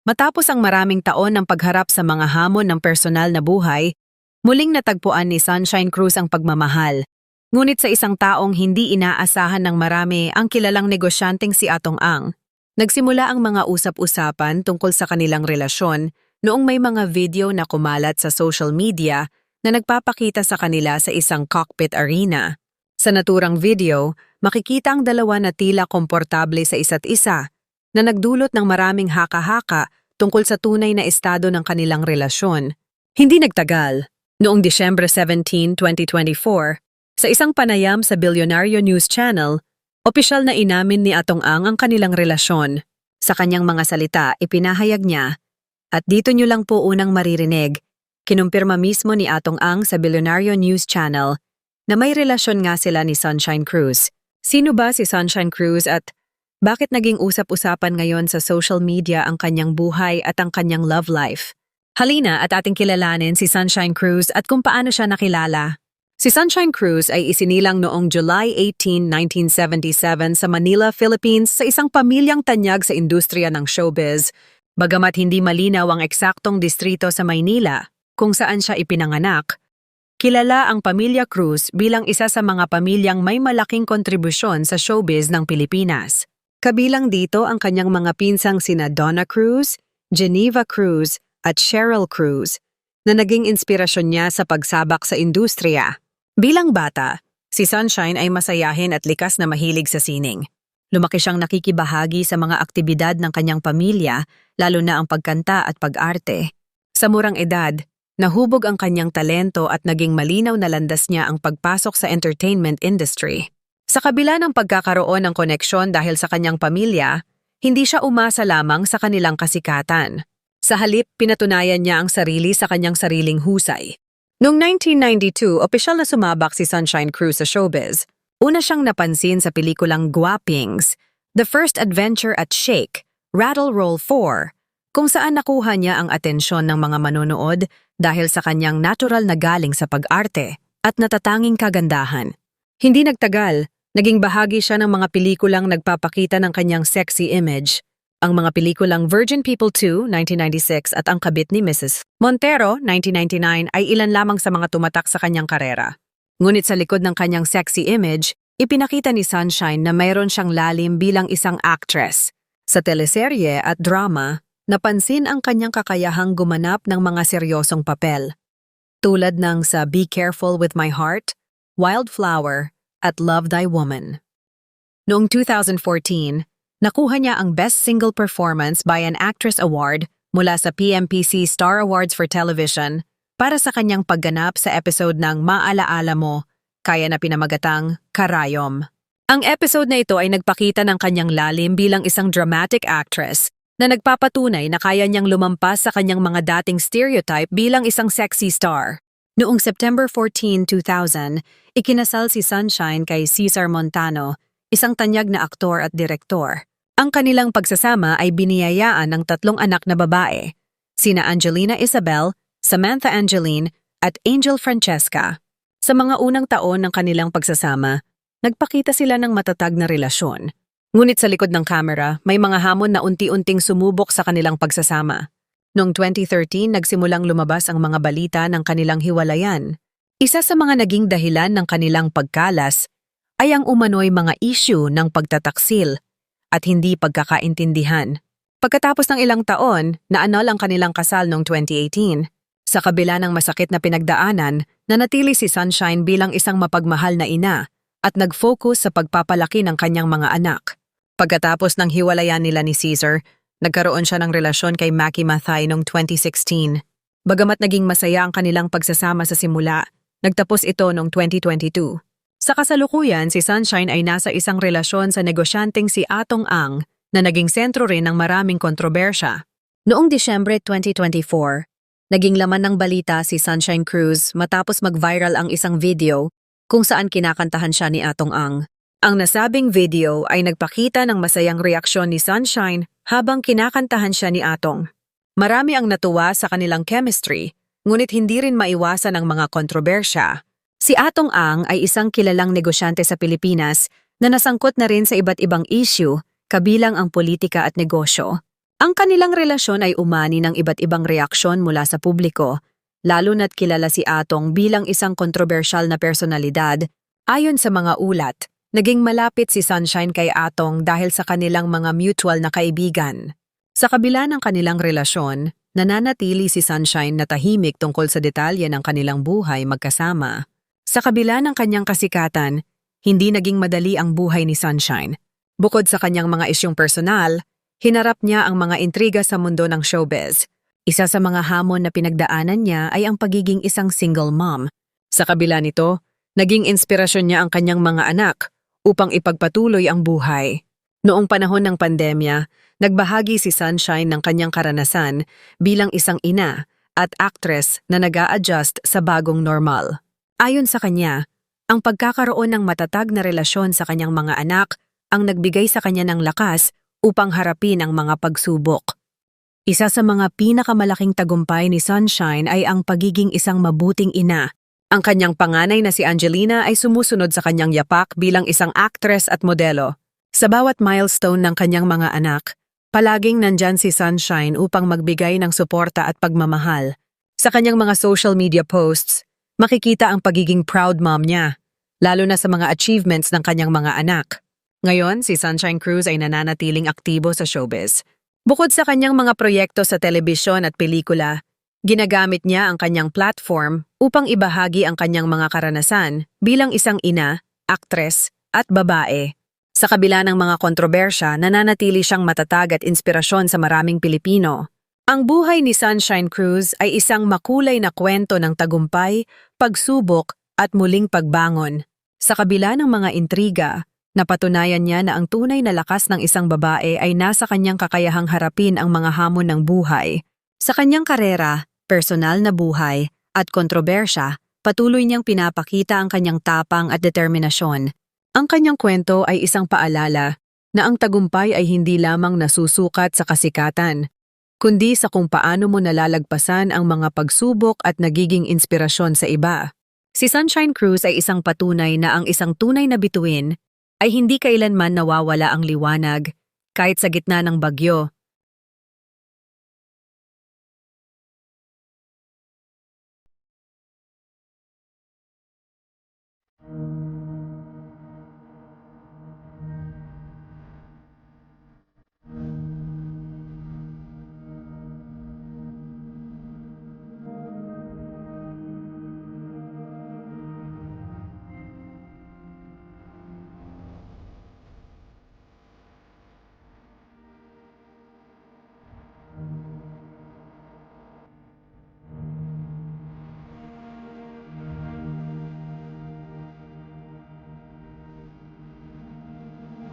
Matapos ang maraming taon ng pagharap sa mga hamon ng personal na buhay, muling natagpuan ni Sunshine Cruz ang pagmamahal. Ngunit sa isang taong hindi inaasahan ng marami ang kilalang negosyanteng si Atong Ang. Nagsimula ang mga usap-usapan tungkol sa kanilang relasyon noong may mga video na kumalat sa social media na nagpapakita sa kanila sa isang cockpit arena. Sa naturang video, makikita ang dalawa na tila komportable sa isa't isa, na nagdulot ng maraming haka-haka tungkol sa tunay na estado ng kanilang relasyon. Hindi nagtagal, noong Disyembre 17, 2024, sa isang panayam sa Bilyonaryo News Channel, opisyal na inamin ni Atong Ang ang kanilang relasyon. Sa kanyang mga salita, ipinahayag niya, at dito nyo lang po unang maririnig, kinumpirma mismo ni Atong Ang sa Bilyonaryo News Channel na may relasyon nga sila ni Sunshine Cruz. Sino ba si Sunshine Cruz at bakit naging usap-usapan ngayon sa social media ang kanyang buhay at ang kanyang love life? Halina at ating kilalanin si Sunshine Cruz at kung paano siya nakilala. Si Sunshine Cruz ay isinilang noong July 18, 1977 sa Manila, Philippines sa isang pamilyang tanyag sa industriya ng showbiz. Bagamat hindi malinaw ang eksaktong distrito sa Maynila kung saan siya ipinanganak, kilala ang pamilya Cruz bilang isa sa mga pamilyang may malaking kontribusyon sa showbiz ng Pilipinas. Kabilang dito ang kanyang mga pinsang sina Donna Cruz, Geneva Cruz at Cheryl Cruz na naging inspirasyon niya sa pagsabak sa industriya. Bilang bata, si Sunshine ay masayahin at likas na mahilig sa sining. Lumaki siyang nakikibahagi sa mga aktibidad ng kanyang pamilya, lalo na ang pagkanta at pag-arte. Sa murang edad, nahubog ang kanyang talento at naging malinaw na landas niya ang pagpasok sa entertainment industry. Sa kabila ng pagkakaroon ng koneksyon dahil sa kanyang pamilya, hindi siya umasa lamang sa kanilang kasikatan. Sa halip, pinatunayan niya ang sarili sa kanyang sariling husay. Noong 1992, opisyal na sumabak si Sunshine Cruz sa showbiz. Una siyang napansin sa pelikulang Guapings, The First Adventure at Shake, Rattle Roll 4, kung saan nakuha niya ang atensyon ng mga manonood dahil sa kanyang natural na galing sa pag-arte at natatanging kagandahan. Hindi nagtagal, naging bahagi siya ng mga pelikulang nagpapakita ng kanyang sexy image. Ang mga pelikulang Virgin People 2, 1996 at Ang Kabit ni Mrs. Montero, 1999 ay ilan lamang sa mga tumatak sa kanyang karera. Ngunit sa likod ng kanyang sexy image, ipinakita ni Sunshine na mayroon siyang lalim bilang isang actress. Sa teleserye at drama, napansin ang kanyang kakayahang gumanap ng mga seryosong papel. Tulad ng sa Be Careful with My Heart, Wildflower at Love Thy Woman. Noong 2014, nakuha niya ang Best Single Performance by an Actress Award mula sa PMPC Star Awards for Television para sa kanyang pagganap sa episode ng Maalaala Mo, kaya na pinamagatang Karayom. Ang episode na ito ay nagpakita ng kanyang lalim bilang isang dramatic actress na nagpapatunay na kaya niyang lumampas sa kanyang mga dating stereotype bilang isang sexy star. Noong September 14, 2000, ikinasal si Sunshine kay Cesar Montano, isang tanyag na aktor at direktor. Ang kanilang pagsasama ay biniyayaan ng 3 anak na babae, sina Angelina Isabel, Samantha Angeline, at Angel Francesca. Sa mga unang taon ng kanilang pagsasama, nagpakita sila ng matatag na relasyon. Ngunit sa likod ng kamera, may mga hamon na unti-unting sumubok sa kanilang pagsasama. Noong 2013, nagsimulang lumabas ang mga balita ng kanilang hiwalayan. Isa sa mga naging dahilan ng kanilang pagkalas ay ang umano'y mga issue ng pagtataksil at hindi pagkakaintindihan. Pagkatapos ng ilang taon, naanol ang kanilang kasal noong 2018. Sa kabila ng masakit na pinagdaanan, nanatili si Sunshine bilang isang mapagmahal na ina at nag-focus sa pagpapalaki ng kanyang mga anak. Pagkatapos ng hiwalayan nila ni Cesar, nagkaroon siya ng relasyon kay Maki Mathay noong 2016. Bagamat naging masaya ang kanilang pagsasama sa simula, nagtapos ito noong 2022. Sa kasalukuyan, si Sunshine ay nasa isang relasyon sa negosyanteng si Atong Ang na naging sentro rin ng maraming kontrobersya. Noong Disyembre 2024, naging laman ng balita si Sunshine Cruz matapos mag-viral ang isang video kung saan kinakantahan siya ni Atong Ang. Ang nasabing video ay nagpakita ng masayang reaksyon ni Sunshine habang kinakantahan siya ni Atong. Marami ang natuwa sa kanilang chemistry, ngunit hindi rin maiwasan ang mga kontrobersya. Si Atong Ang ay isang kilalang negosyante sa Pilipinas na nasangkot na rin sa iba't ibang issue, kabilang ang politika at negosyo. Ang kanilang relasyon ay umani ng iba't ibang reaksyon mula sa publiko, lalo na't kilala si Atong bilang isang kontrobersyal na personalidad. Ayon sa mga ulat, naging malapit si Sunshine kay Atong dahil sa kanilang mga mutual na kaibigan. Sa kabila ng kanilang relasyon, nananatili si Sunshine na tahimik tungkol sa detalye ng kanilang buhay magkasama. Sa kabila ng kanyang kasikatan, hindi naging madali ang buhay ni Sunshine. Bukod sa kanyang mga isyong personal, hinarap niya ang mga intriga sa mundo ng showbiz. Isa sa mga hamon na pinagdaanan niya ay ang pagiging isang single mom. Sa kabila nito, naging inspirasyon niya ang kanyang mga anak upang ipagpatuloy ang buhay. Noong panahon ng pandemya, nagbahagi si Sunshine ng kanyang karanasan bilang isang ina at actress na nag-a-adjust sa bagong normal. Ayon sa kanya, ang pagkakaroon ng matatag na relasyon sa kanyang mga anak ang nagbigay sa kanya ng lakas upang harapin ang mga pagsubok. Isa sa mga pinakamalaking tagumpay ni Sunshine ay ang pagiging isang mabuting ina. Ang kanyang panganay na si Angelina ay sumusunod sa kanyang yapak bilang isang actress at modelo. Sa bawat milestone ng kanyang mga anak, palaging nandyan si Sunshine upang magbigay ng suporta at pagmamahal. Sa kanyang mga social media posts, makikita ang pagiging proud mom niya, lalo na sa mga achievements ng kanyang mga anak. Ngayon, si Sunshine Cruz ay nananatiling aktibo sa showbiz. Bukod sa kanyang mga proyekto sa telebisyon at pelikula, ginagamit niya ang kanyang platform upang ibahagi ang kanyang mga karanasan bilang isang ina, aktres, at babae. Sa kabila ng mga kontrobersya, nananatili siyang matatag at inspirasyon sa maraming Pilipino. Ang buhay ni Sunshine Cruz ay isang makulay na kwento ng tagumpay, pagsubok, at muling pagbangon. Sa kabila ng mga intriga, napatunayan niya na ang tunay na lakas ng isang babae ay nasa kanyang kakayahang harapin ang mga hamon ng buhay. Sa kanyang karera, personal na buhay, at kontrobersya, patuloy niyang pinapakita ang kanyang tapang at determinasyon. Ang kanyang kwento ay isang paalala na ang tagumpay ay hindi lamang nasusukat sa kasikatan, kundi sa kung paano mo nalalagpasan ang mga pagsubok at nagiging inspirasyon sa iba. Si Sunshine Cruz ay isang patunay na ang isang tunay na bituin ay hindi kailanman nawawala ang liwanag, kahit sa gitna ng bagyo,